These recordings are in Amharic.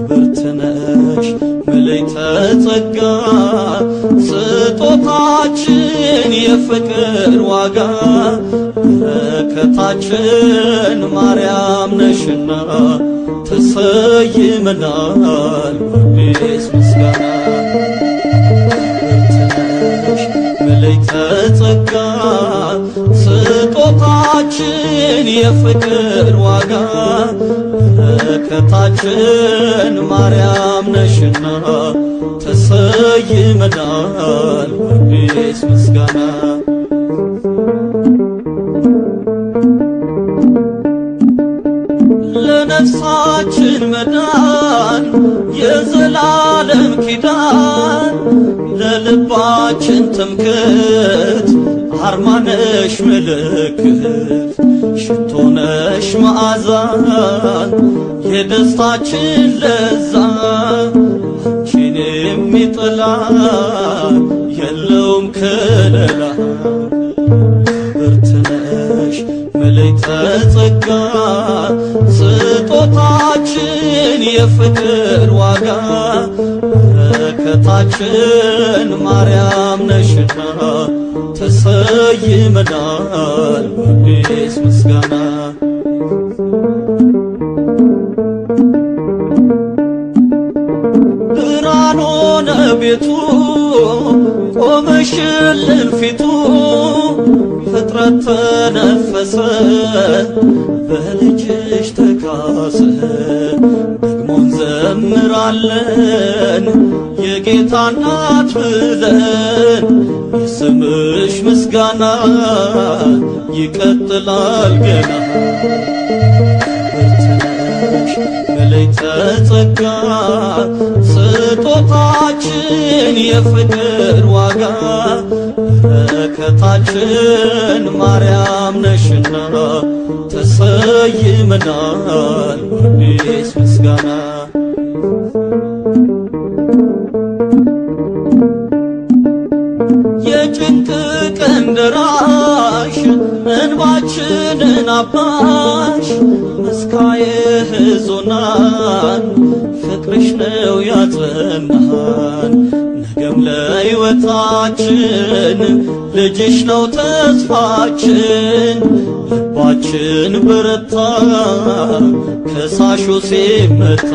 ክብርትነሽ ምልዕተ ጸጋ ስጦታችን የፍቅር ዋጋ በረከታችን ማርያም ነሽና ተሰይመናል በአዲስ ምስጋና ክብርትነሽ ምልዕተ ጸጋ ስጦታችን የፍቅር ዋጋ በረከታችን ማርያም ነሽና ተሰይመናል በአዲስ ምስጋና ለነፍሳችን መዳን የዘላለም ኪዳን ለልባችን ትምክህት አርማነሽ ምልክት ሽቶነሽ መዓዛን የደስታችን ለዛ አንቺን የሚጠላ የለውም ከለላ ክብርትነሽ ምልዕተ ጸጋ ስጦታችን የፍቅር ዋጋ በረከታችን ማርያም ነሽና ተሰይመናል በአዲስ ምስጋና ብርሃን ሆነ ቤቱ ቆመሽልን ፊቱ ፍጥረት ተነፈሰ በልጅሽ ተካሰ ደግሞ እንዘምራለን የጌታ እናት ብለን የስምሽ ምስጋና ይቀጥላል ገና ክብርትነሽ ምልዕተ ጸጋ ስጦታችን የፍቅር ዋጋ በረከታችን ማርያም ነሽና ተሰይመናል በአዲስ ምስጋና የጭንቅ ቀን ደራሽ እንባችንን አባሽ መስካየ ሕዙናን ፍቅርሽ ነው ያጸናን ነገም ለሕይወታችን ልጅሽ ነው ተስፋችን ልባችን በረታ ከሳሹ ሲመታ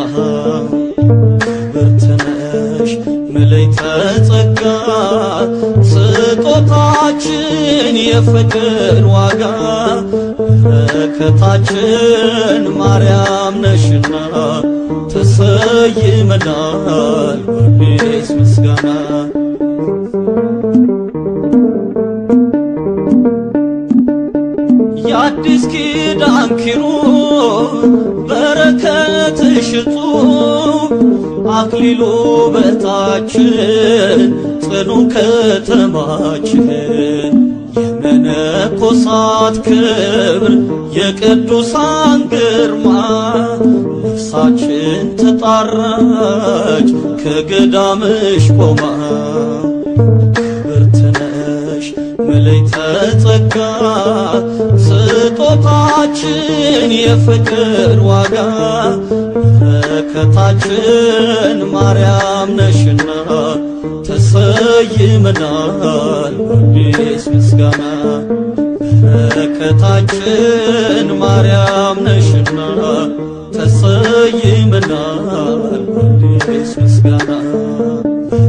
ክብርትነሽ ምልዕተ ጸጋ ስጦታችን የፍቅር ዋጋ በረከታችን ማርያም ነሽና ተሰይመናል በአዲስ ምስጋና የአዲስ ኪዳን ኪሩብ በረከትሽ እጹብ አክሊሉ በታችን ጽኑ ከተማችን የመነኮሳት ክብር የቅዱሳን ግርማ ነፍሳችን ተጣራች ከገዳምሽ ቆማ ክብርትነሽ ምልዕተ ጸጋ ስጦታችን የፍቅር ዋጋ በረከታችን ማርያም ነሽና ተሰይመናል በአዲስ ምስጋና በረከታችን ማርያም ነሽና ተሰይመናል በአዲስ ምስጋና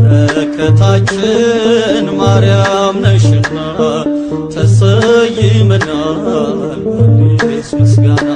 በረከታችን ማርያም ነሽና ተሰይመናል በአዲስ ምስጋና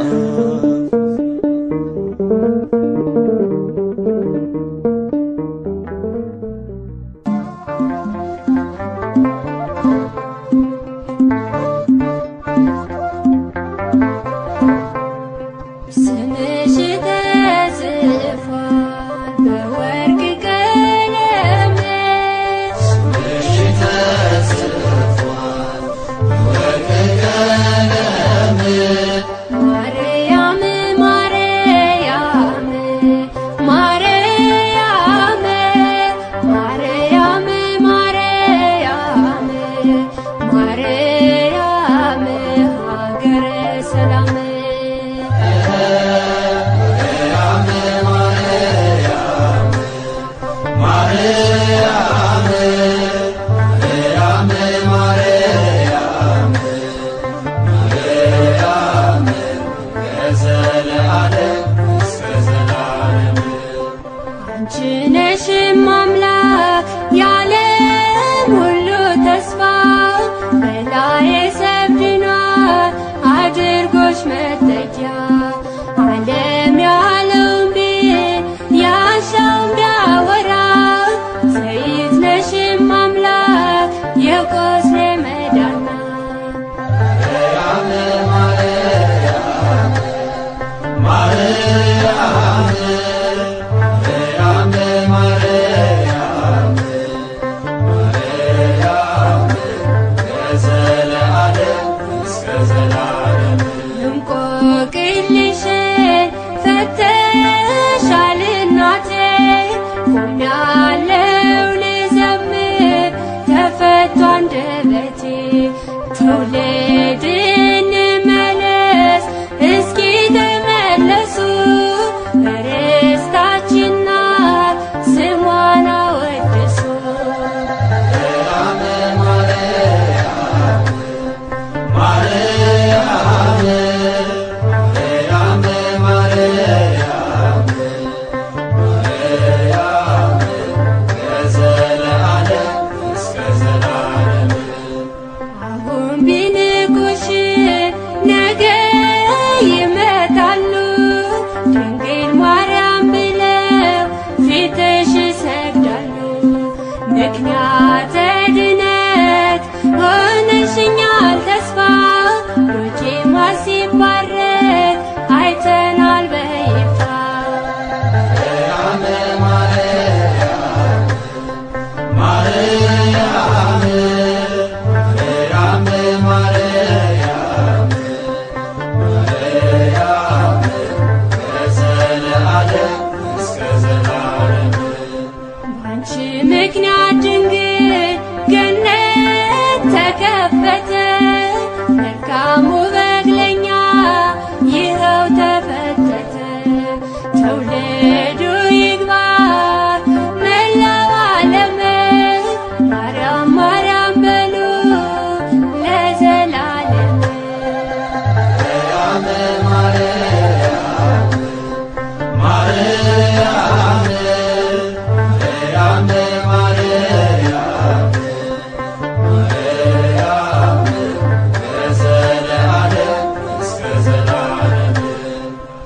ትውልድ እንመለስ እስኪ ተመለሱ ርስታችን ናት ስሟን አወድሱ ምክንያተ ድነት ሆነሽኛል ተስፋ ሎጄማ ሲባረክ አይተናል በይፋ ምክንያት ድንግል ገነት ተከፈተ መልካሙ በግለኛ ይኸው ተፈተተ ትውልዱ ይግባር መላው ዓለም ማርያም ማርያም በሉ ለዘላለም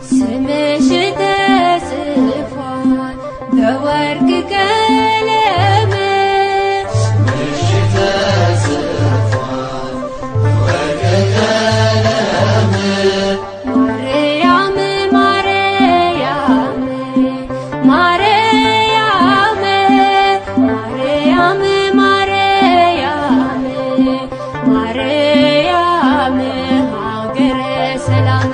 ስምሽ ተጽፏል በወርቅ ቀለም ማርያም ማርያም ማርያም ማርያም ማርያም ማርያም ሀገረ ሰላም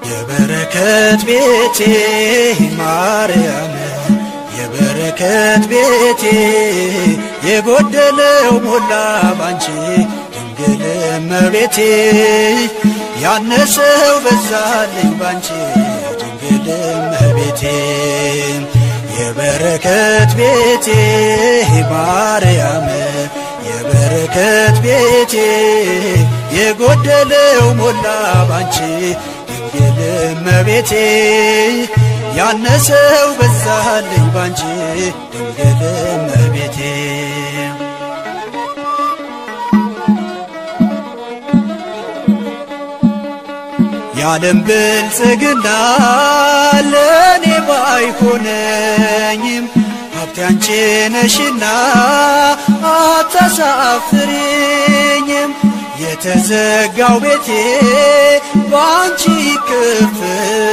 የበረከት ቤቴ ማርያም የበረከት ቤቴ የጎደለው ሞላ ባንቺ ድንግል እመቤቴ ያነሰው በዛልኝ ባንቺ ድንግል እመቤቴ የበረከት ቤቴ ማርያም የበረከት ቤቴ የጎደለው ሞላ ባንቺ ድንግል እመቤቴ ያነሰው በዛልኝ ባንቺ ድንግል እመቤቴ የዓለም ብልጽግና ለኔ ባይሆነኝም ሀብቴ አንቺ ነሽና አታሳፍሪኝም የተዘጋው ቤቴ ባንቺ ይከፈታል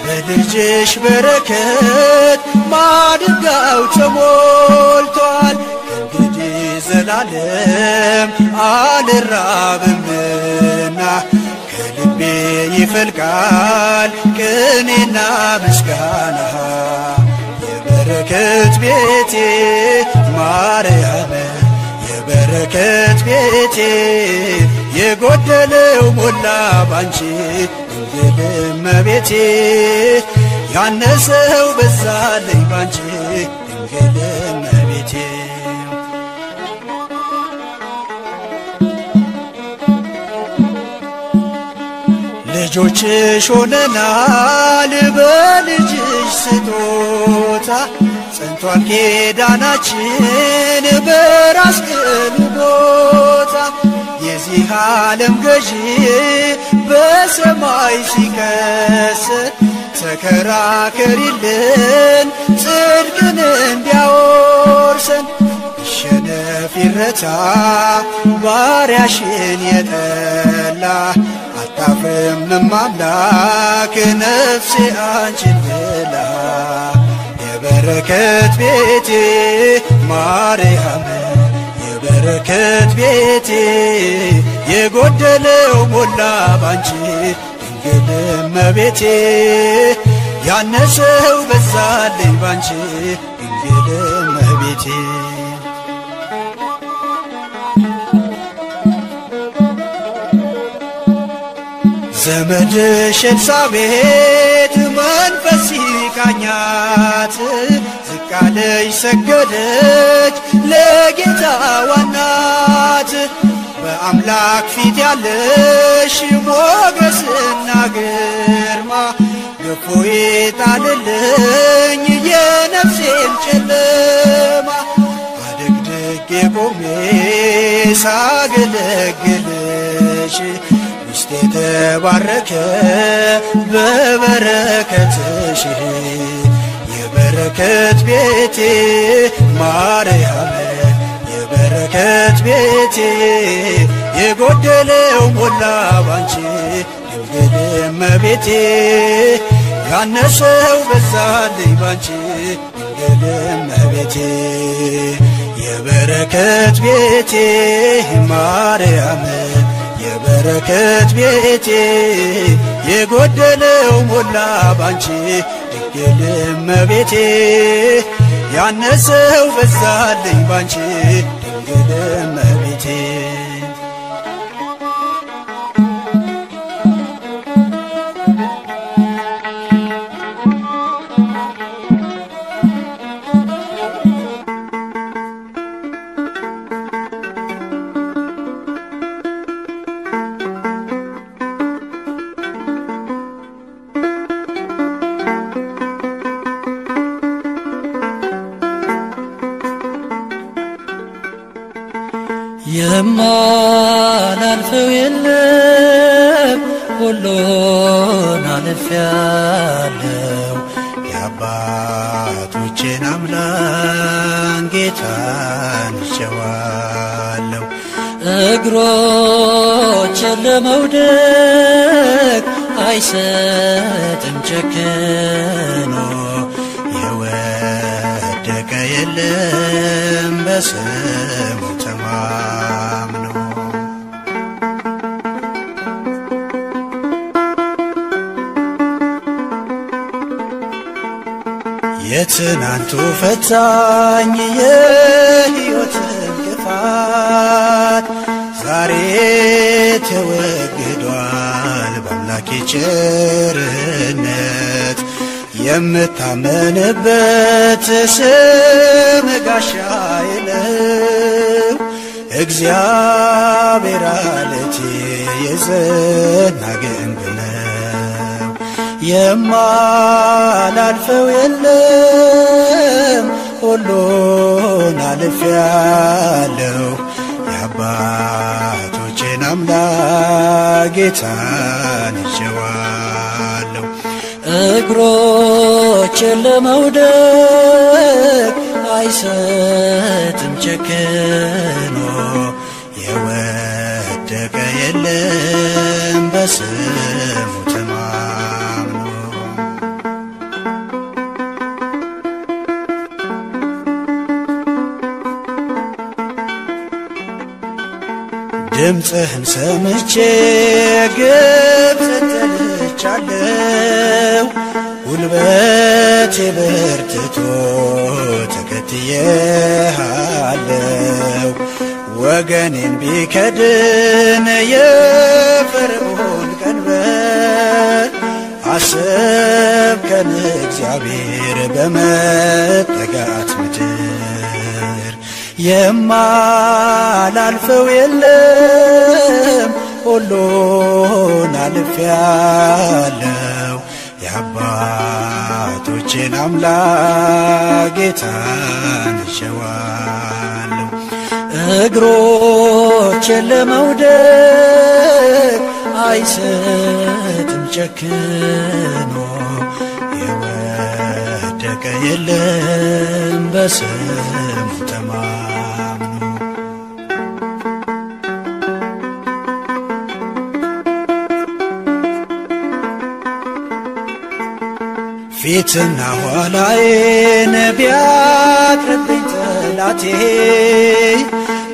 በልጅሽ በረከት ማድጋው ተሞልቷል እንግዲህ ዘላለም አልራብምና ከልቤ ይፈልቃል ቅኔና ምስጋና የበረከት ቤቴ ማርያም የበረከት ቤቴ የጎደለው ሞላ ባንቺ ድንግል እመቤቴ ያነሰው በዛልኝ ባንቺ ድንግል እመቤቴ ልጆችሽ ሆነናል በልጅ ቦታ ጸንቷል ኪዳናችን በራስ ቅሉ ቦታ የዚህ ዓለም ገዢ በሰማይ ሲከሰት ተከራከሪልን ጽድቅን እንዲያወርሰን ይሸነፍ ይረታ ባሪያሽን የጠላ አታፍርም አምላክ ነፍሴ አንቺን ብላ የበረከት ቤቴ ማርያም የበረከት ቤቴ የጎደለው ሞላ ባንቺ ድንግል እመቤቴ ያነሰው በዛልኝ ባንቺ ድንግል እመቤቴ ዘመድሽ ኤልሳቤጥ መንፈስ ሲቃኛት ዝቅ አለች ሰገደች ለጌታዋ እናት በአምላክ ፊት ያለሽ ሞገስና ግርማ ገፎ ይጣልልኝ የነፍሴን ጨለማ አድግድጌ ቆሜ ሳገለግልሽ ውስጤ ተባረከ በበረከትሽ የበረከት ቤቴ ማርያም የበረከት ቤቴ የጎደለው ሞላ ባንቺ ድንግል እመቤቴ ያነሰው በዛልኝ ባንቺ ድንግል እመቤቴ የበረከት ቤቴ ማርያም የበረከት ቤቴ የጎደለው ሞላ ባንቺ ድንግል እመቤቴ ያነሰው በዛልኝ ባንቺ ድንግል እመቤቴ የማላልፈው የለም ሁሉን አልፌያለሁ የአባቶቼን አምላክ ጌታን ይዤዋለሁ እግሮቼን ለመውደቅ አይሰጥም ጨክኖ የወደቀ የለም በስሙ ተማምኖ የትናንቱ ፈታኝ የሕይወት እንቅፋት ዛሬ ተወግዷል በአምላኬ ቸርነት የምታመንበት ስም ጋሻዬ ነው እግዚአብሔር አለቴ የጸና ግንብ ነው የማላልፈው የለም ሁሉን አልፌያለሁ የአባቶቼን አምላክ ጌታን ይዤዋለሁ እግሮቼን ለመውደቅ አይሰጥም ጨክኖ የወደቀ የለም በስሙ ተማምኖ ድምፅህን ሰምቼ ግብፅ ተልቻለሁ ጉልበቴ በርትቶ ተከትዬሃለሁ ወገኔን ቢከድን የፈርዖን ቀንበር አሰብከን እግዚአብሔር በመጠጋት ምድር የማላልፈው የለም ሁሉን አልፌያለሁ የአባቶቼን የአባቶቼን አምላክ ጌታን እሸዋለሁ። እግሮቼን ለመውደቅ አይሰጥም ጨክኖ የወደቀ የለም በስሙ ተማምኖ። ፊትና ኋላዬን ቢያቅርብኝ ጠላቴ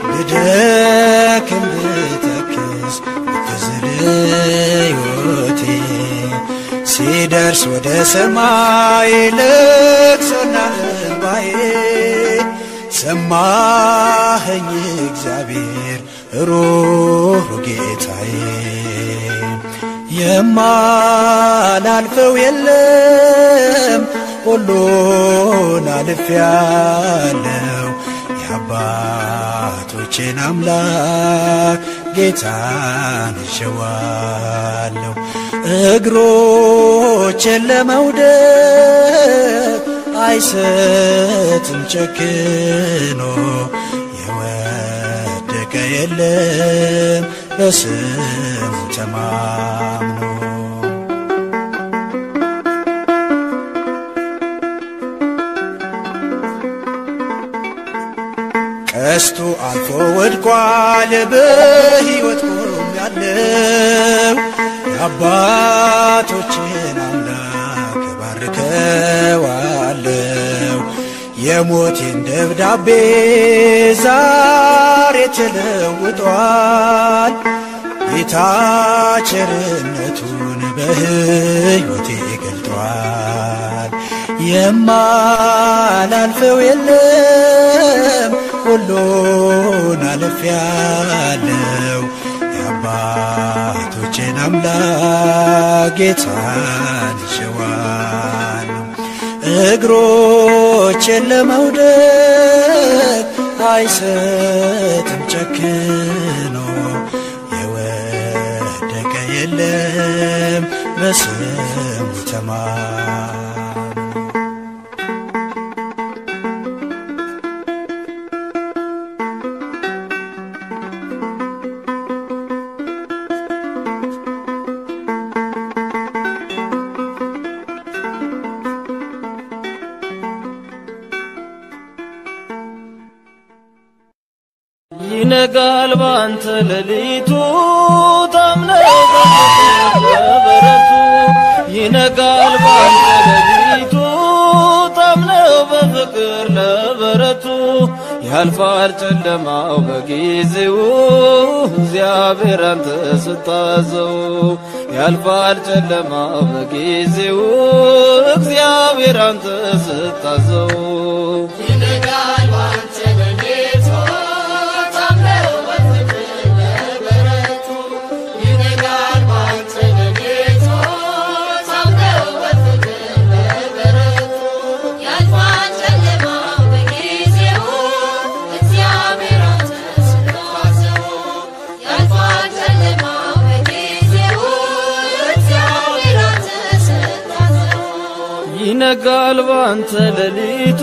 ብደክም ብተክዝ ብትዝል ሕይወቴ ሲደርስ ወደ ሰማይ ልቅሶና እንባዬ ሰማኸኝ እግዚአብሔር ሩሩ ጌታዬ። የማላልፈው የለም ሁሉን አልፌያለሁ የአባቶቼን አምላክ ጌታን እሸዋለሁ። እግሮቼን ለመውደቅ አይሰጥም ጨክኖ የወደቀ የለም በስሙ ተማምኖ። ቀስቱ አልፎ ወድቋል በሕይወት ቆሜያለሁ የአባቶቼን አምላክ እባርከዋለሁ። የሞቴን ደብዳቤ ዛሬ ተለውጧል ጌታ ቸርነቱን በሕይወቴ ገልጧል። የማላልፈው የለም ሁሉን አልፌያለሁ የአባቶቼን አምላክ ጌታን እሸዋለሁ። እግሮቼን ለመውደቅ አይሰጥም ጨክኖ የወደቀ የለም በስሙ ተማምኖ። ይነጋል ባንተ ሌሊቱ ታምነው በበረቱ ይነጋል ባንተ ሌሊቱ ታምነው በፍቅር ለበረቱ ያልፋል ጨለማው በጊዜው እግዚአብሔር አንተ ስታዘው ያልፋል ጨለማው በጊዜው እግዚአብሔር አንተ ስታዘው ይነጋል ባንተ ሌሊቱ ይነጋል ባንተ ሌሊቱ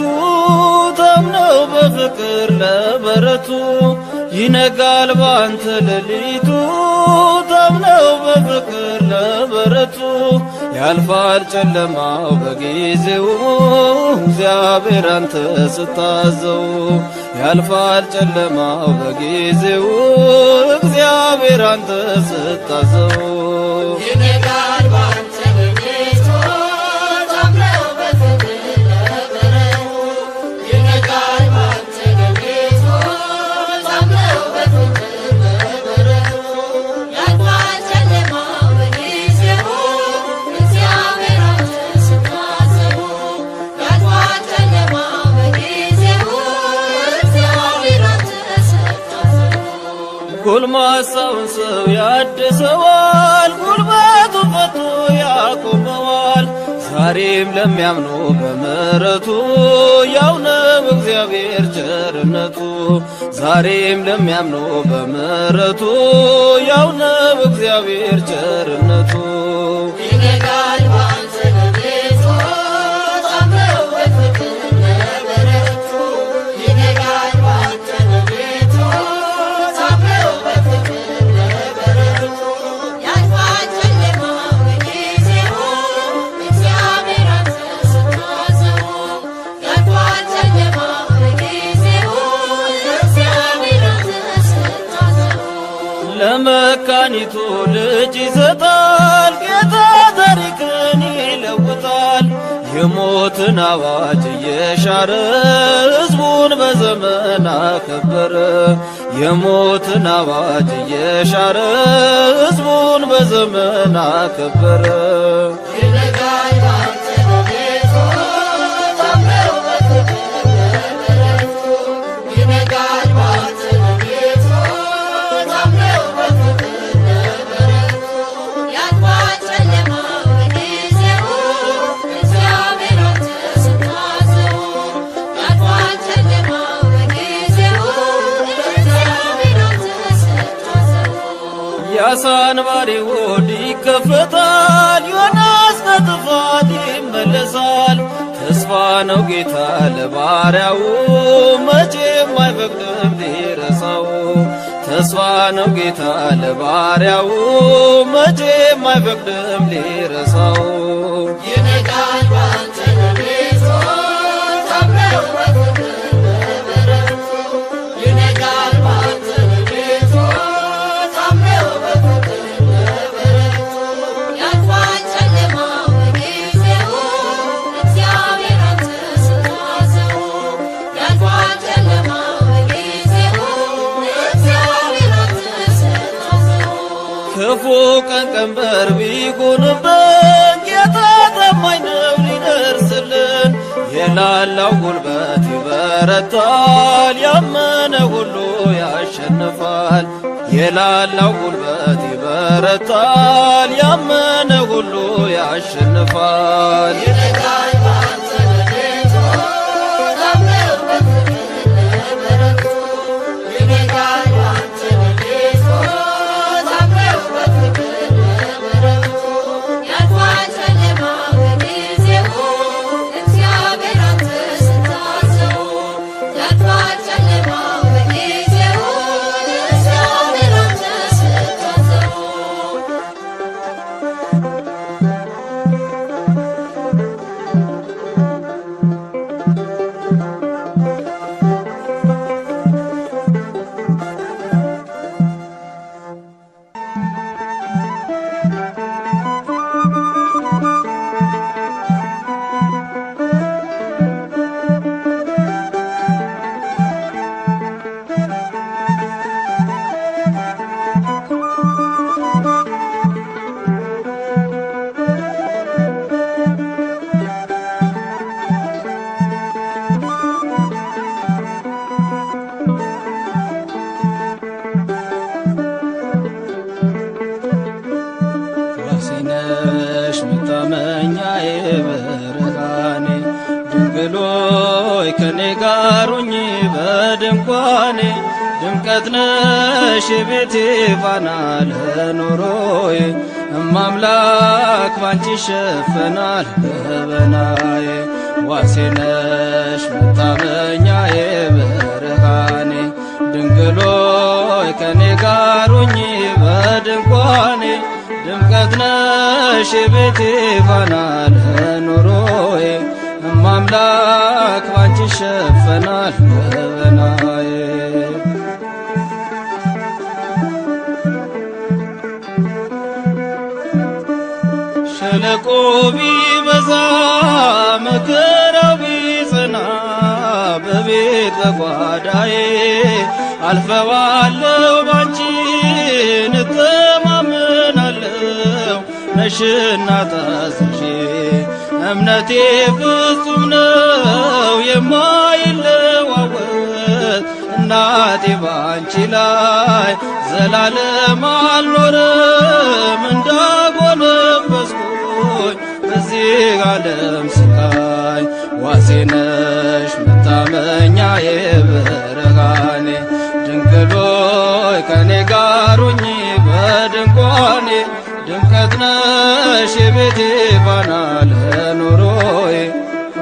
ታምነው በፍቅር ለበረቱ ይነጋል ባንተ ሌሊቱ ታምነው በፍቅር ለበረቱ ያልፋል ጨለማው በጊዜው እግዚአብሔር አንተ ስታዘው ያልፋል ጨለማው በጊዜው እግዚአብሔር አንተ ስታዘው ይነጋል ባንተ ጎልማሳውን ሰው ያድሰዋል ጉልበቱ ፈቶ ያቆመዋል ዛሬም ለሚያምኑ በምሕረቱ ያው ነው እግዚአብሔር ቸርነቱ ዛሬም ለሚያምኑ በምሕረቱ ያው ነው እግዚአብሔር ቸርነቱ ይነጋል ባንተ ሌሊቱ ለመካኒቱ ልጅ ይሰጣል ጌታ ታሪክን ይለውጣል የሞትን አዋጅ የሻረ ሕዝቡን በዘመን አከበረ የሞትን አዋጅ የሻረ ሕዝቡን በዘመን አከበረ ይነጋል ባንተ በቤቱ ታምረው በፍቅር ይነጋል ባንተ በቤቱ ታምረው በፍቅር ያልፋል ጨለማው በጊዜው እግዚአብሔር አንተ ስታዘው ያልፋል ጨለማው በጊዜው እግዚአብሔር አንተ ስታዘው ያሳንባሪ ሆድ ይከፈታል ዮናስ ከጥፋት ይመለሳል ተስፋ ነው ጌታ ለባሪያው መቼም አይፈቅድም ሊረሳው ተስፋ ነው ጌታ ለባሪያው መቼም አይፈቅድም ሊረሳው ይነጋል ባንተ በቤቱ ታምረው በፍቅር ይነጋል ባንተ በቤቱ ታምረው በፍቅር ያልፋል ጨለማው በጊዜው እግዚአብሔር አንተ ስታዘው ያልፋል ጨለማው በጊዜው እግዚአብሔር አንተ ስታዘው ክፉ ቀን ቀንበር ቢጎንብን ጌታ ታማኝ ነው ሊደርስልን የላላው ጉልበት ይበረታል ያመነ ሁሉ ያሸንፋል የላላው ጉልበት ይበረታል ያመነ ሁሉ ያሸንፋል ይነጋል ባንተ በቤቱ ታምረው በፍቅር ይነጋል ባንተ በቤቱ ታምረው በፍቅር ያልፋል ጨለማው በጊዜው እግዚአብሔር አንተ ስታዘው ያልፋል ጨለማው በጊዜው እግዚአብሔር አንተ ስታዘው ዋሲነሽ መታመኛዬ ብርሃኔ ድንግሎይ ከኔ ጋር ሁኚ በድንኳኔ ድምቀት ነሽ የቤቴ ፋና ለኑሮዬ እማምላክ ባንቺ ይሸፈናል ገበናዬ ዋሲነሽ መታመኛዬ ብርሃኔ ድንግሎይ ከኔ ጋር ሁኚ በድንኳኔ ድምቀት ነሽ የቤቴ ፋና ለኑሮዬ እማምላክ ባንቺ ይሸፈናል ገበናዬ ሸለቆ ቢበዛ መከራው ቢጸና በቤት በጓዳዬ አልፈዋለሁ ባንቺ እተማመናለሁ ነሽና ታዝዤ እምነቴ ፍጹም ነው የማይለዋወጥ እናቴ ባንቺ ላይ ዘላለም አልኖርም እንዳጎነበስኩኝ በዚህ ዓለም ስቃይ ዋሴነሽ መታመኛዬ ብርሃኔ ድንግሎይ ከኔ ጋር ሁኚ በድንኳኔ ድምቀት ነሽ የቤቴ ፋና ለኑሮዬ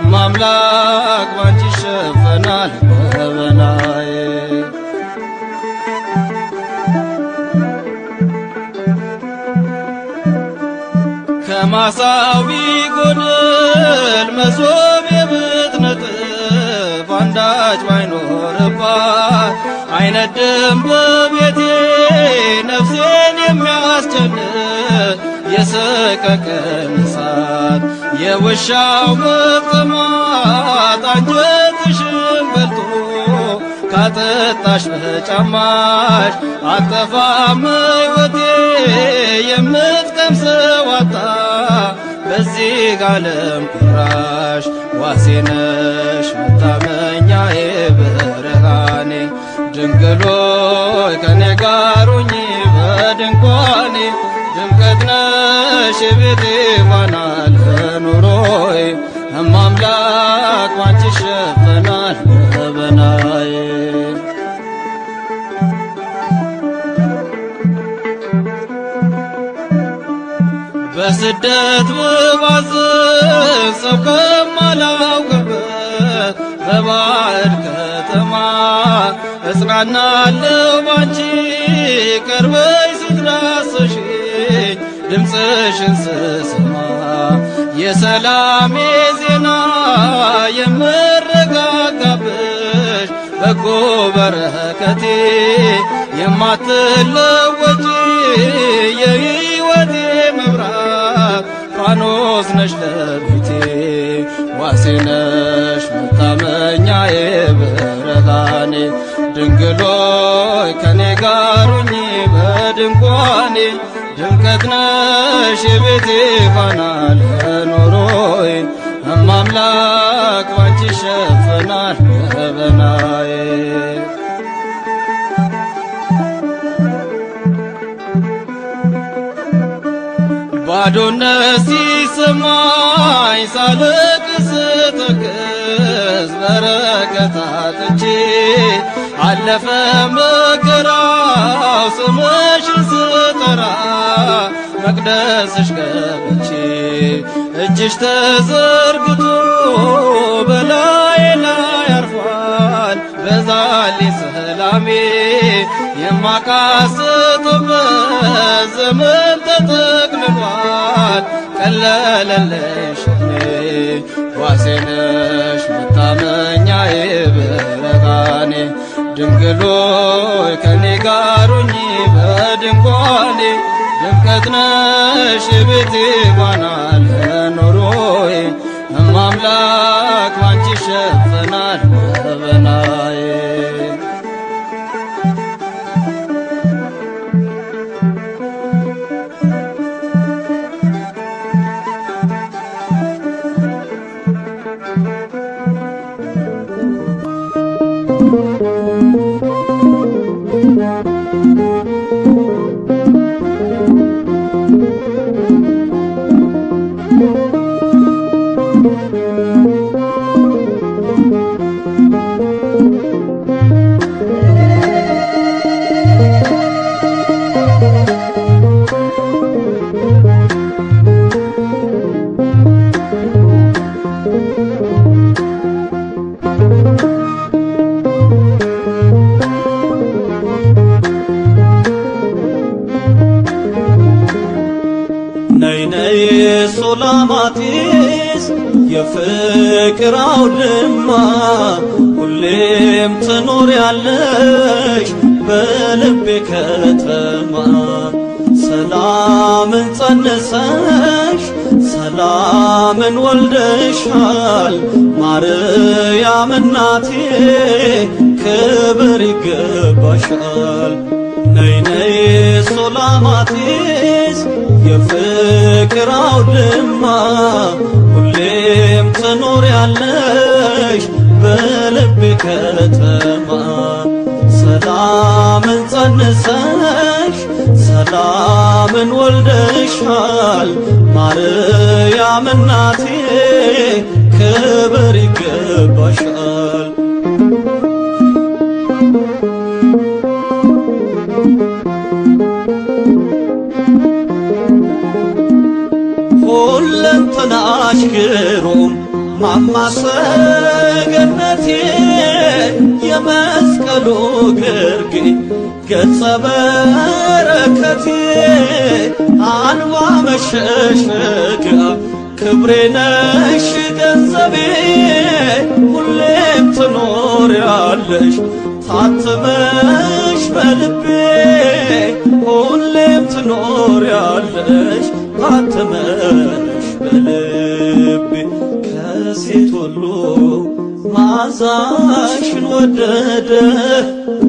እማምላክ ባንቺ ይሸፈናል ገበናዬ ከማሳው ቢጎድል መሶቤ ብትነጥፍ አንዳች ባይኖርባት አይነድም በቤቴ ነፍሴ ሲጨልጥ የሰቀቀን እሳት የውሻው መቅማት አንጀትሽን በልቶ ካጠጣሽ በጫማሽ አጠፋም ሕይወቴ የምትቀምሰው አጣ በዚህ ዓለም ቁራሽ ዋሴ ነሽ መታመኛዬ ብርሃኔ ድንግል ሆይ ከኔ ጋር ሁኚ በድንኳኔ ድምቀት ነሽ የቤቴ ፋና ለኑሮዬ እማምላክ ባንቺ ይሸፈናል ገበናዬ በስደት ብባዝን ሰው ከማላውቅበት በባዕድ ከተማ እጽናናለሁ ባንቺ ቀርበሽ ስትዳስሽኝ ድምፅሽን ስሰማ የሰላሜ ዜና የምረጋጋብሽ በጎ በረከቴ የማትለወጪ የሕይወቴ መብራት ፋኖስ ነሽ ለቤቴ ዋሴ ነሽ መታመኛዬ ብርሃኔ ድንግል ሆይ ከኔ ጋር ሁኚ በድንኳኔ ድምቀት ነሽ የቤቴ ፋና ለኑሮዬ እማምላክ ባንቺ ይሸፈናል ገበናዬ ባዶነት ሲሰማኝ ሳለቅስ ስተክዝ በረከት አጥቼ አለፈ መከራው ስምሽን ስጠራ መቅደስሽ ገብቼ እጅሽ ተዘርግቶ በላዬ ላይ አርፏል በዛልኝ ሰላሜ የማቃስትበት ዘመን ተጠቅልሏል ቀለለልሽ እኔ ዋሴ ነሽ መታመኛዬ ብርሃኔ ድንግል ሆይ ከኔ ጋር ሁኚ በድንኳኔ ድምቀት ነሽ የቤቴ ፋና ለኑሮዬ እማምላክ ባንቺ ይሸፈናል ገበናዬ ሶላማጢስ የፍቅር አውድማ ሁሌም ትኖሪያለሽ በልቤ ከተማ ሰላምን ጸንሰሽ ሰላምን ወልደሻል ማርያም እናቴ ክብር ይገባሻል ነይ ነይ ሶላማጢስ የፍቅር አውድማ ሁሌም ትኖሪያለሽ በልቤ ከተማ ሰላምን ጸንሰሽ ሰላምን ወልደሻል ማርያም እናቴ ክብር ይገባሻል ሁለንተናሽ ግሩም ማማሰገነቴ የመስቀሉ ግርጌ ገጸ በረከቴ አንባ መሸሸጊያ ክብሬ ነሽ ገንዘቤ ሁሌም ትኖሪያለሽ ታትመሽ በልቤ ሁሌም ትኖ ትኖሪያለሽ ታትመሽ በልቤ ከሴት ሁሉ መዓዛሽን ወደደ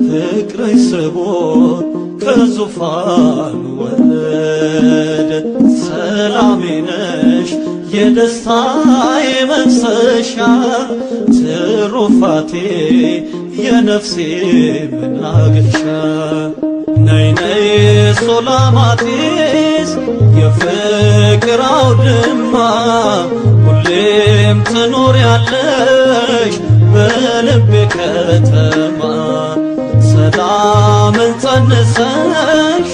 ፍቅርሽ ስቦት ከዙፋኑ ወረደ ሰላሜ ነሽ የደስታዬ መፍሰሻ ትሩፋቴ የነፍሴ መናገሻ ነይ ነይ ሱላማጢስ የፍቅር አውድማ ሁሌም ትኖሪያለሽ በልቤ ከተማ ሰላምን ጸንሰሽ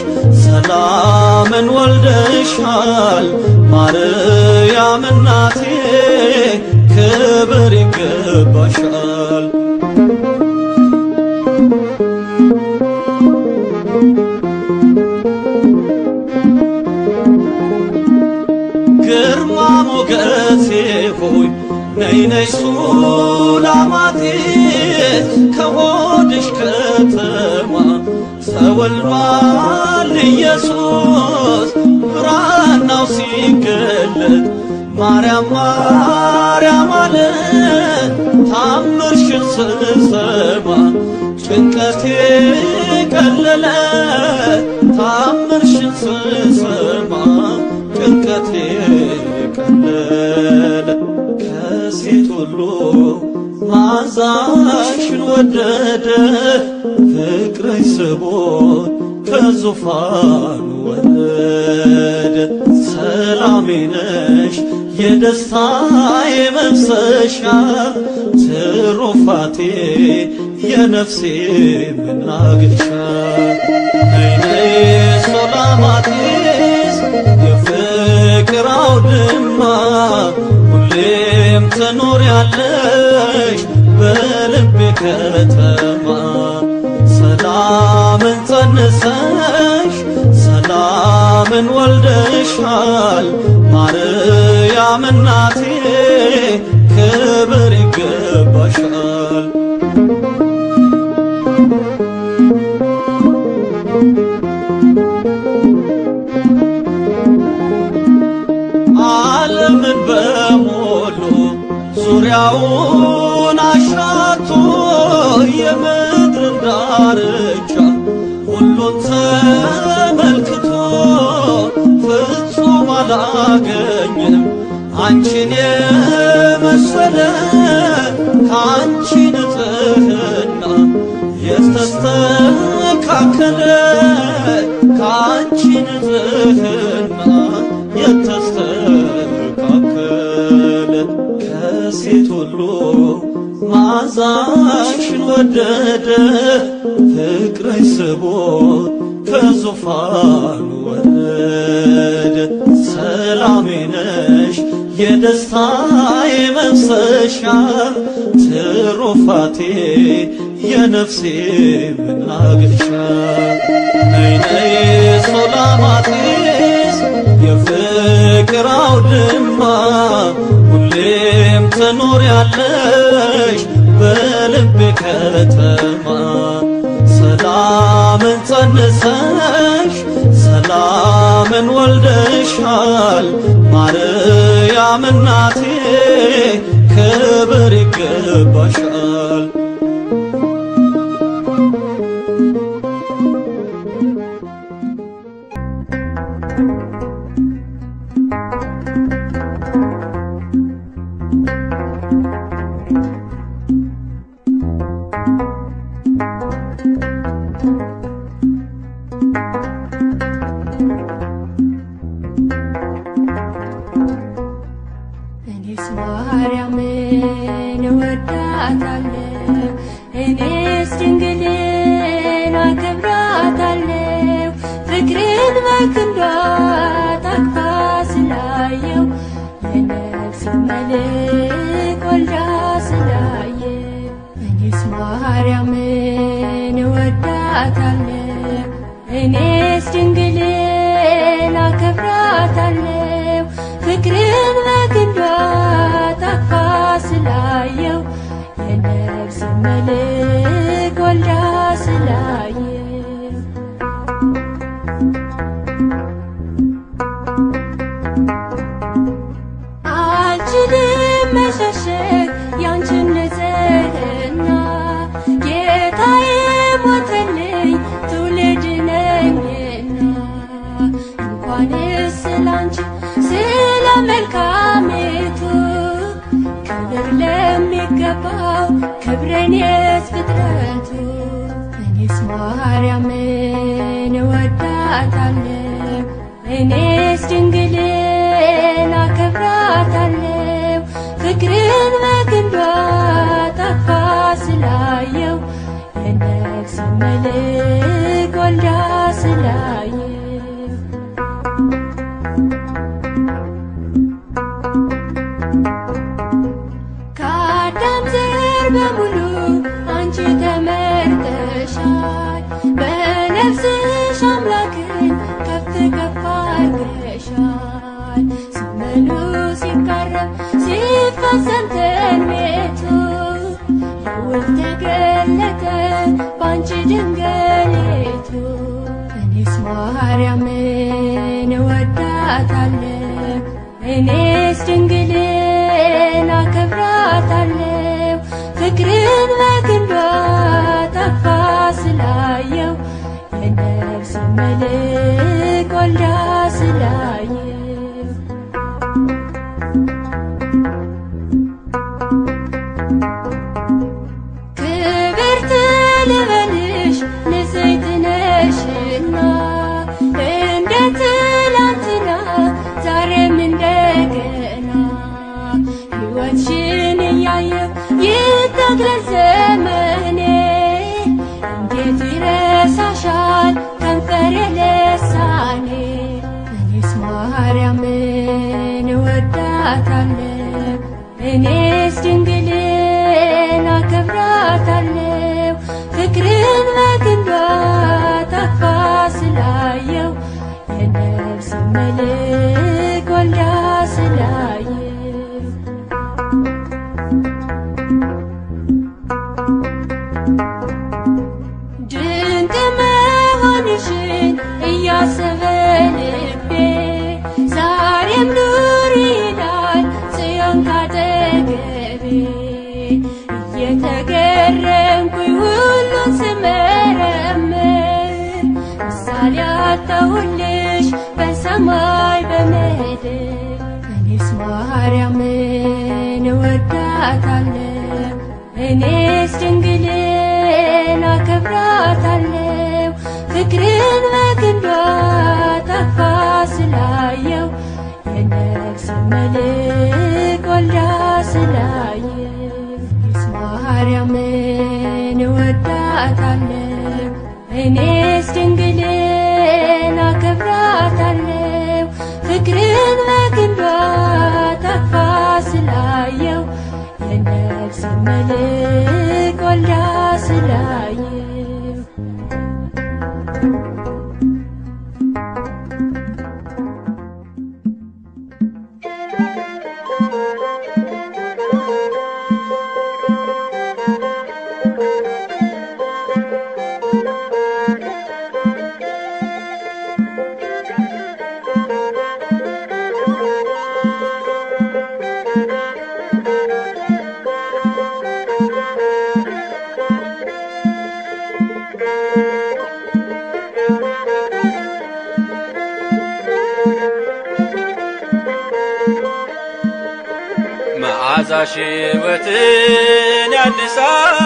ሰላምን ወልደሻል ማርያም እናቴ ክብር ይገባሻል ግርማ ሞገሴ ሆይ ነይ ነይ ሱላማጢስ ከሆድሽ ከተማ ተወልዷል ኢየሱስ ብራናው ሲገለጥ ማርያም ማርያም አለ ታምርሽን ስሰማ ጭንቀቴ ቀለለ ታምርሽን ስሰማ ጭንቀቴ ቀለለ ከሴት ሁሉ መዓዛሽን ወደደ ፍቅርሽ ስቦት ከዙፋኑ ወረደ ሰላሜ ነሽ የደስታዬ መፍሰሻ ትሩፋቴ የነፍሴ መናገሻ ነይ ነይ ሱላማጢስ የፍቅር አውድማ ሁሌም ትኖሪያለሽ በልቤ ከተማ ሰላምን ጸንሰሽ ሰላምን ወልደሻል ማርያም እናቴ ክብር ይገባሻል ዓለምን በሞሉ ዙሪያውን አሻቶ የምድርን ዳርቻ ሁሉን ተመልክቶ ፍጹም አላገኘም አንቺን የመሰለ ከአንቺ ንጽሕና የተስተካከለ ከአንቺ ንጽሕና የተስተካከለ ከሴት ሁሉ መዓዛሽን ወደደ ፍቅርሽ ስቦት ከዙፋኑ ወረደ ሰላሜ ነሽ የደስታዬ መፍሰሻ ትሩፋቴ የነፍሴ መናገሻ ነይ ነይ ሱላማጢስ የፍቅር አውድማ ሁሌም ትኖሪያለሽ በልቤ ከተማ ሰላምን ጸንሰሽ ሰላምን ወልደሻል ማርያም እናቴ ክብር ይገባሻል እኔስ ማርያምን እወዳታለሁ እኔስ ድንግልን አከብራታለሁ ፍቅርን በክንዷ ታቅፋ ስላየው የነፍስ መልክ ወልዳ ስላየው እኔስ ማርያምን እወዳታለሁ እኔስ ድንግልን አከብራታለሁ ፍቅርን በክንዷ ታቅፋ ስላየው የነፍስ መልክ ወልዳ ስላየው የሞተልኝ ትውልድ ነኝና እንኳንስ ስላንቺ ስለ መልካሚቱ ክብር ለሚገባው ክብርን የፍጥረቱ እኔስ ማርያምን እወዳታለሁ እኔስ ድንግልን አከብራታለሁ ፍቅርን በግንዷ ታቅፋ ስላየው የነፍስ መልክ ወልዳ ስላየው ከአዳም ዘር በሙሉ አንቺ ተመርጠሻል በነፍስሽ አምላክን ከፍ ከፍ አድርገሻል ዘመኑ ሲቃረብ ሲፈጸም ትንቢቱ ልዑል ተገለጠ ባንቺ ድንግሊቱ እኔስ ማርያምን እወዳታለሁ እኔስ ድንግልን አከብራታለሁ ፍቅርን በግንዷ ታቅፋ ስላየው የነፍስ መልክ ወልዳ ስላየው ክብርት ልበልሽ ንጽሕት ነሽና እንደ ትላንትና ዛሬም እንደገና ሕይወትሽን እያየሁ ይጠቅለል ዘመኔ እንዴት ይረሳሻል ከንፈሬ ልሳኔ እኔስ ማርያምን እወዳታለሁ እኔስ ድንግልን አከብራታለሁ ፍቅርን በግንዷ ታቅፋ ስላየው የነፍስ መልክ ወልዳ ስላየው ድንቅ መሆንሽን እያሰበ ልቤ ዛሬም ኑሪ ይላል ጽዮን ካጠገቤ እየተገረምኩኝ ሁሉን ስመረምር ምሳሌ አጣሁልሽ በሰማይ በምድር እኔስ ማርያምን እወዳታለሁ እኔስ ድንግልን አከብራታለሁ ፍቅርን በግንዷ ታቅፋ ስላየው የነፍስ መልክ ወልዳ ስላየው እኔስ ማርያምን እወዳታለሁ እኔስ ድንግልን አከብራታለሁ ፍቅርን በግንዷ ታቅፋ ስላየው የነፍስ መልክ ወልዳ ስላየው መዓዛሽ ሕይወትን ያድሳል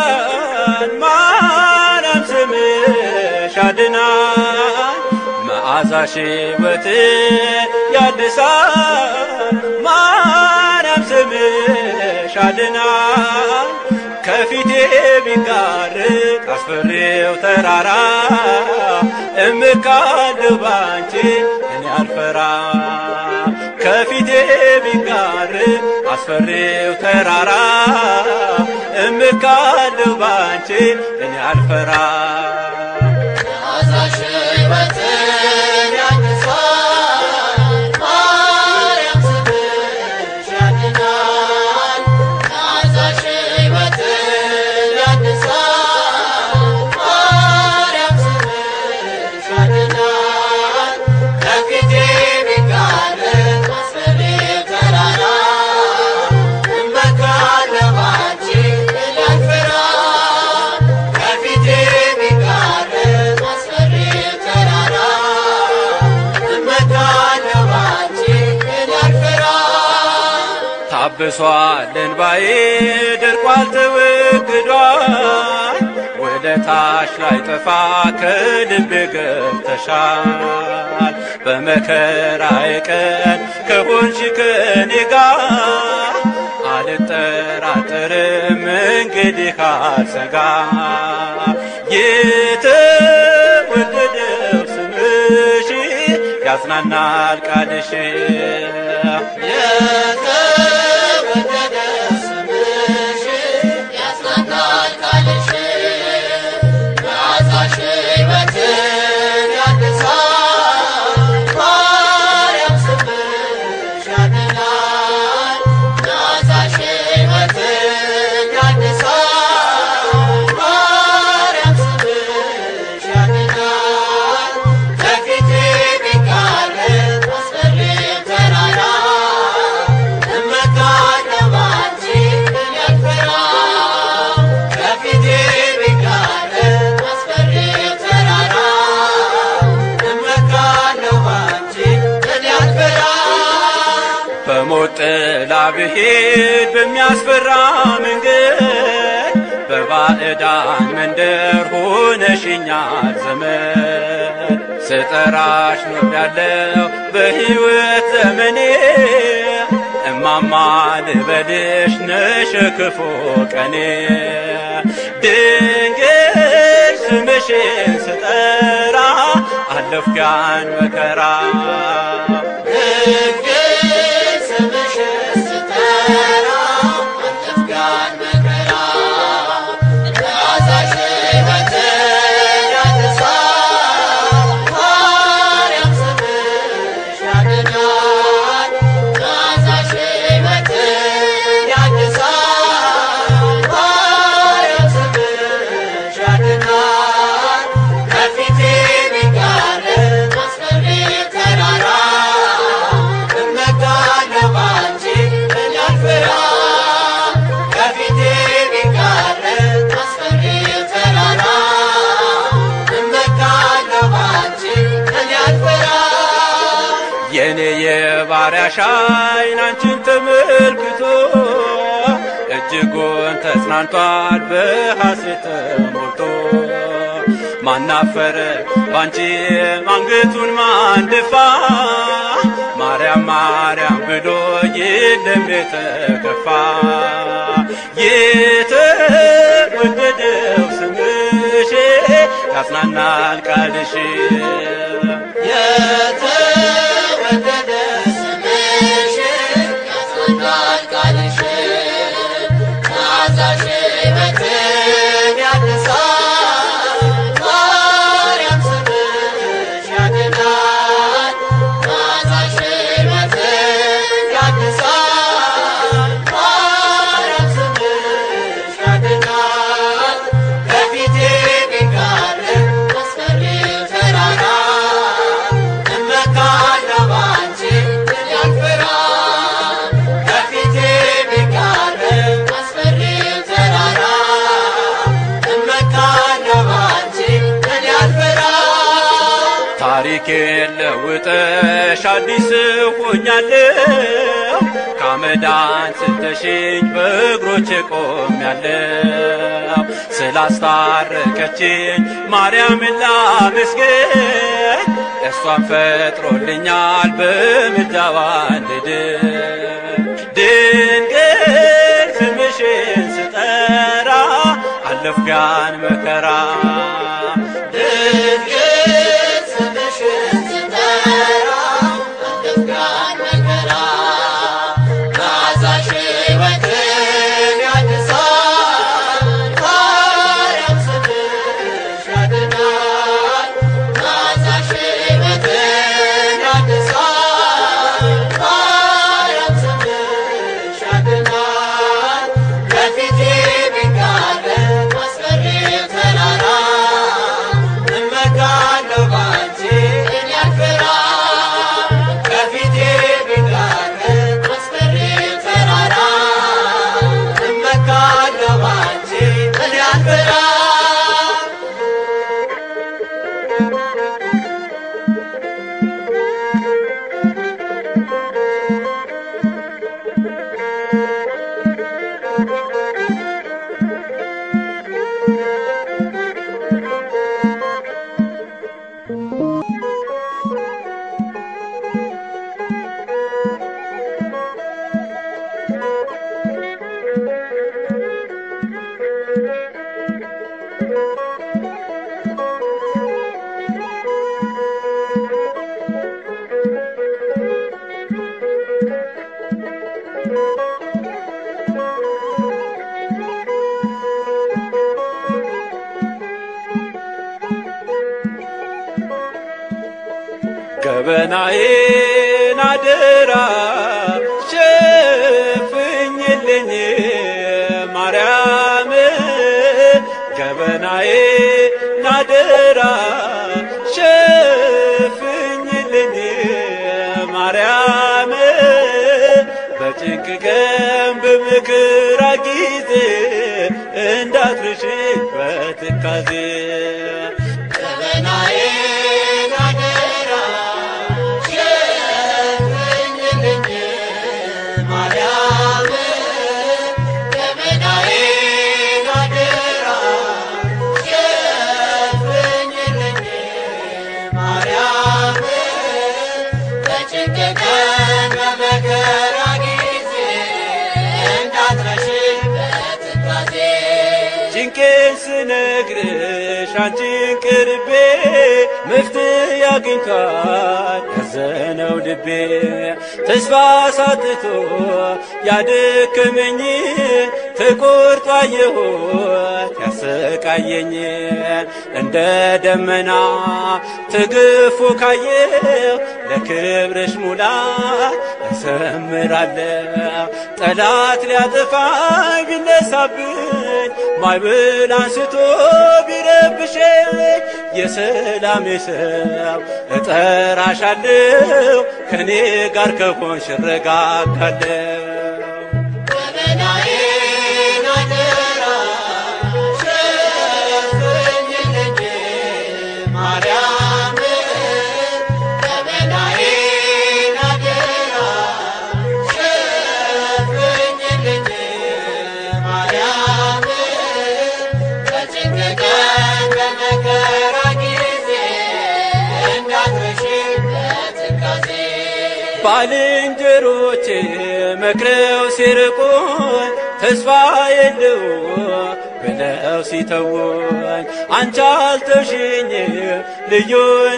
ማርያም ስምሽ ያድናል መዓዛሽ ሕይወትን ያድሳል ማርያም ስምሽ ያድናል ከፊቴ ቢጋርድ አስፈሪው ተራራ እምካለሁ ባንቺ እኔ አልፈራ ከፊቴ ቢጋርድ አስፈሪው ተራራ እምካለሁ ባንቺ እኔ አልፈራ መዓዛሽ ሕይወትን ያድሳል ማርያም ስምሽ ያድናል መዓዛሽ ሕይወትን ያድሳል ማርያም ስምሽ ያድናል ከፊቴ ቢጋርድ አስፈሪው ተራራ እመካለሁ ባንቺ እኔ አልፈራ ከፊቴ ቢጋርድ ታብሷል እንባዬ ደርቋል ተወግዷል ወደ ታች ላይ ጠፋ ከልቤ ገብተሻል በመከራዬ ቀን ከሆንሽ ከኔ ጋር አልጠራጠርም እንግዲህ አልሰጋ የተወደደው ስምሽ ያጽናናል ቃልሽ የተወደደው ስምሽ ያጽናናል ቃልሽ መዓዛሽ ሕይወትን ያድሳል ማርያም ስምሽ ያድናል መዓዛሽ ሕይወትን ያድሳል ማርያም ስምሽ ያድናል ከፊቴ ቢጋረድ አስፈሪው ተራራ እመካለሁ ባንቺ ምን ያልፈራል ከፊቴ ቢጋረድ አስፈሪው ተራራ እመካለሁ ባንቺ ምን ያልፈራል በሞት ጥላ ብሄድ በሚያስፈራ መንገድ በባዕዳን መንደር ሆነሽኛል ዘመን ስጠራሽ ኖሬያለሁ በሕይወት ዘመኔ እማማ ልበልሽ ነሽ ክፉ ቀኔ ድንግል ስምሽን ስጠራ አለፍኩ ያን መከራ ድንግል ስምሽን ስጠራ አለፍኩ ያን መከራ መዓዛሽ ሕይወትን ያድሳል ማርያም ስምሽ ያድናል መዓዛሽ ሕይወትን ያድሳል ማርያም ስምሽ ያድናል ከፊቴ ቢጋረድ አስፈሪው ተራራ እመካለሁ ባንቺ ምን ያልፈራል ከፊቴ ቢጋረድ አስፈሪው ተራራ እመካለሁ ባንቺ ምን ያልፈራል የኔ የባሪያሽ ዓይን አንቺን ተመልክቶ እጅጉን ተጽናንቷል በሐሴት ተሞልቶ ማናፈረ ባንቺ አንገቱን ማን ደፋ ማርያም ማርያም ብሎ የለም የተከፋ የተወደደው ስምሽ ያጽናናል ቃልሽ የተወደደ ስምሽ ያጽናናል ቃልሽ መዓዛሽ ሕይወትን ያድሳል ማርያም ስምሽ ያድናል መዓዛሽ ሕይወትን ያድሳል ማርያም ስምሽ ያድናል ከፊቴ ቢጋረድ አስፈሪው ተራራ እመካለሁ ባንቺ ምን ያልፈራል ከፊቴ ቢጋረድ አስፈሪው ተራራ እመካለሁ ባንቺ ምን ያልፈራል ታሪኬን ለውጠሽ አዲስ ሆኛለሁ ከአመድ አንስተሽኝ በእግሮቼ ቆሜያለሁ ስላስታረቀችኝ ማርያምን ላመስግን እሷን ፈጥሮልኛል በምልጃዋ እንድድን ድንግል ስምሽን ስጠራ አለፍኩ ያን መከራ ድንግል ስምሽን ስጠራ አለፍኩ ያን መከራ መዓዛሽ ሕይወትን ያድሳል ማርያም ስምሽ ያድናል መዓዛሽ ሕይወትን ያድሳል ማርያም ስምሽ ያድናል ከፊቴ ቢጋረድ አስፈሪው ተራራ እመካለሁ ገበናዬን አደራ ሸፍኝልኝ ማርያም ገበናዬን አደራ ሸፍኝልኝ ማርያም በጭንቅ ቀን በመከራ ጊዜ እንዳትረሺ በትካዜ ገበናዬን አደራ ሸፍኝልኝ ማርያም ገበናዬን አደራ ሸፍኝልኝ ማርያም በጭንቅ ቀን በመከራ ጊዜ እንዳትረሺ በትካዜ ጭንቄን ስነግርሽ አንቺን ቅርቤ መፍትሄ አግኝቷል ያዘነው ልቤ ተስፋ ሳጥቶ ያደከመኝ ተቆርጦ አየሁት ያሰቃየኝ እንደ ደመና ተገፎ ካየው ለክብርሽ ሙላት እዘምራለሁ ጠላት ሊያጠፋኝ ቢነሳብኝ ማዕበል አንስቶ ቢረብሸኝ የሰላሜ ሰው እጠራሻለሁ ከኔ ጋር ከሆንሽ እረጋጋለሁ ገበናዬን አደራ ሸፍኝልኝ ማርያም ገበናዬን አደራ ሸፍኝልኝ ማርያም በጭንቅ ቀን በመከራ ጊዜ እንዳትረሺ በትካዜ ባልንጀሮቼ መክረው ሲርቁኝ ተስፋ የለው ብለው ሲተውኝ አንቺ አልተውሽኝም ልዩ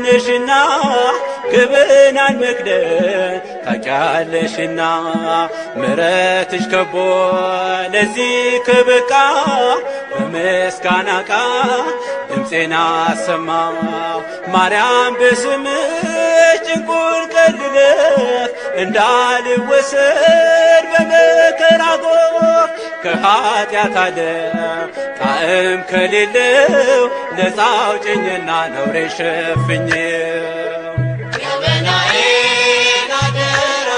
ነሽና ገበናን መክደን ታውቂያለሽና ምሕረትሽ ከቦ ለዚህ ከበቃ በምስጋና ቃል ድምፄን አሰማሁ ማርያም በስምሽ ጭንቁን ቀልለሽ እንዳልወሰድ በመከራ ጎፍ ከኃጢአት ዓለም ጣዕም ከሌለው ነፃ አውጪኝና ነውሬን ሸፍኝው ገበናዬን አደራ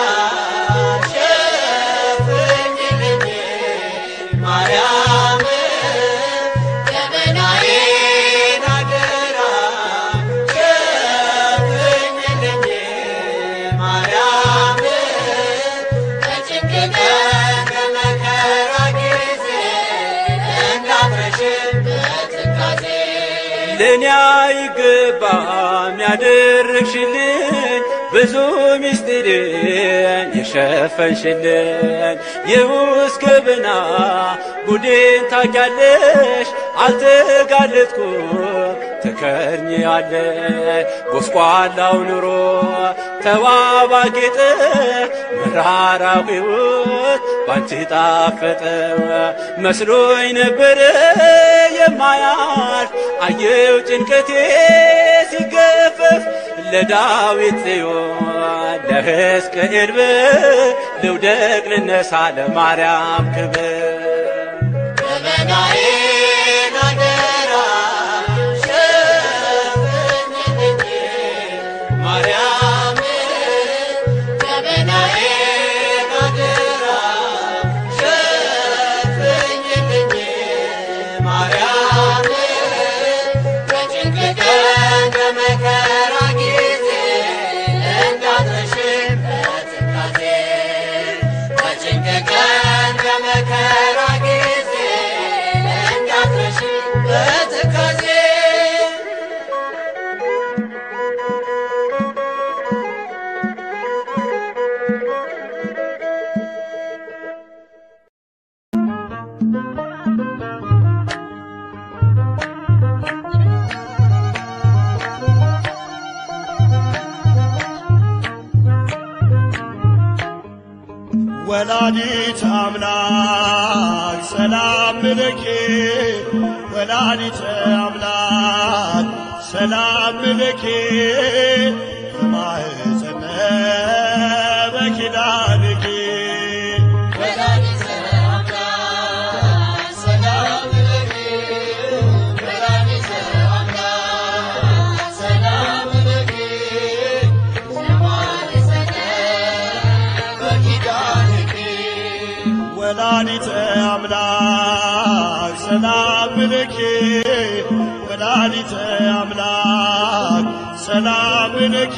ሸፍኝልኝ ማርያም ገበናዬን አደራ ሸፍኝልኝ ማርያም በጭንቅ ቀን በመከራ ጊዜ እንዳትረሺ በትካዜ ለእኔ አይገባም ያደረግሽልኝ ብዙ ምስጢርን የሸፈንሽልኝ የውስጥ ገበና ጉዴን ታውቂያለሽ አልተጋለጥኩም ትከርኚያለሽ ጎስቋላው ኑሮ ተዋባ ጌጠ መራራው ሕይወት ባንቺ ጣፈጠ መስሎኝ ነበረ የማያልፍ አየው ጭንቀቴ ሲገፈፍ ለዳዊት ጽዮን ለሕዝቅኤል ልውደቅ ልነሳ ለማርያም ክብር ገበናዬን አደራ ሸፍኝልኝ ማርያም ገበናዬን አደራ ሸፍኝልኝ ማርያም በጭንቅ ቀን በመከራ ጊዜ እንዳትረሺ በትካዜ በጭንቅ ቀን በመከራ ጊዜ እንዳትረሺ በትካዜ ወላዲተ አምላክ ሰላም ለኪ ወላዲተ አምላክ ሰላም ለኪ ወላዲተ አምላክ ሰላም ለኪ ወላዲተ አምላክ ሰላም ለኪ